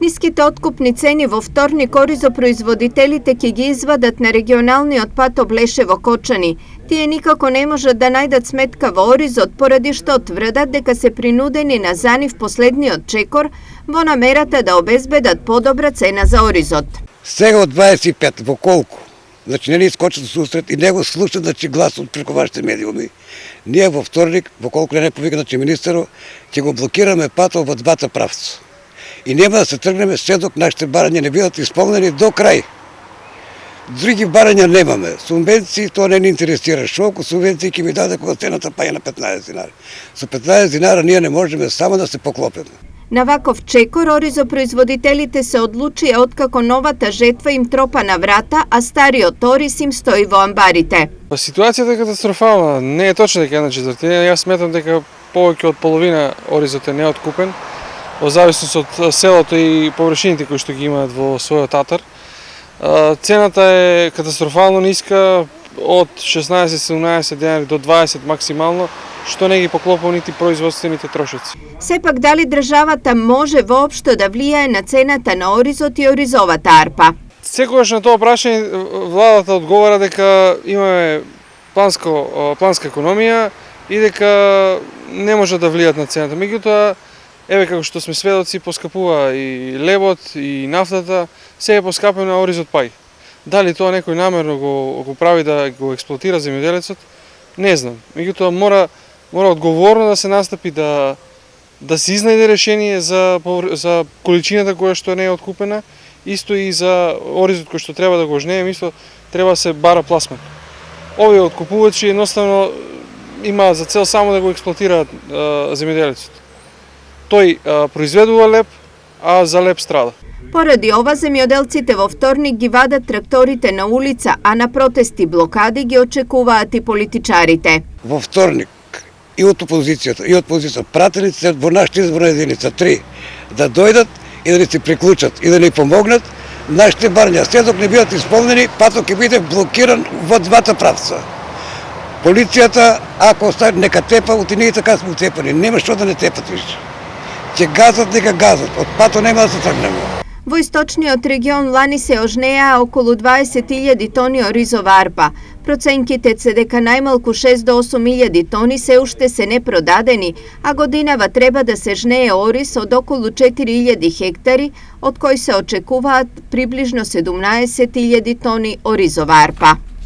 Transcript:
Ниските откупни цени во вторник оризопроизводителите ќе ги извадат на регионалниот пат Облешево Кочани. Тие никако не можат да најдат сметка во оризот поради што тврдат дека се принудени на занив последниот чекор во намерата да обезбедат подобра цена за оризот. Сега од 25 во колку? Значи не ни скочат сусрет и не го слушат гласот преку вашите медиуми. Ние во вторник, во колку не повика министерот, ќе го блокираме патот во двата правца. И нема да се тргнеме се док нашите барања не бидат исполнени до крај. Други барања немаме. Субвенции тоа не ни интересира. Шолку субвенции ќе ми даде кога цената паја на 15 динари. Со 15 динара ние не можеме само да се поклопиме. На ваков чекор оризопроизводителите се одлучија откако новата жетва им тропа на врата, а стариот ориз им стои во амбарите. Ситуацијата е катастрофална. Не е точно дека е на четвртина. Јас сметам дека повеќе од половина оризот е неоткупен, во зависност од селото и површините кои што ги имаат во својот татар. Цената е катастрофално ниска, од 16-17 денари до 20 максимално, што не ги поклопува нити производствените трошоци. Сепак дали државата може воопшто да влијае на цената на оризот и оризовата арпа? Секогаш на тоа прашање владата одговара дека имаме планска економија и дека не може да влијат на цената. Меѓутоа, еве како што сме сведоци, поскапува и лебот и нафтата, се е поскапено на оризот пај. Дали тоа некој намерно го прави да го експлоатира земјоделецот, не знам. Меѓутоа мора одговорно да се настапи да се изнајде решение за количината која што не е откупена, исто и за оризот кој што треба да го жнеем, исто треба да се бара пласман. Овие откупувачи едноставно имаат за цел само да го експлоатираат земјоделецот. Тој произведува леб, а за леб страда. Поради ова, земјоделците во вторник ги вадат тракторите на улица, а на протести блокади ги очекуваат и политичарите. Во вторник и од опозицијата и од позицијата пратеници во нашата изборна единица 3 да дојдат и да ни се приклучат и да ни помогнат, нашите барања се док не бидат исполнени, патот ќе биде блокиран во двата правца. Полицијата, ако остави, нека тепа, оти ние така сме утепани, нема што да не тепат више. Ќе газат, нека газат, од пато нема да се тргнеме. Во источниот регион лани се ожнеа околу 20.000 тони оризова арпа. Проценките се дека најмалку 6 до 8.000 тони се уште се непродадени, а годинава треба да се жнее ориз од околу 4.000 хектари, од кои се очекуваат приближно 17.000 тони оризова арпа.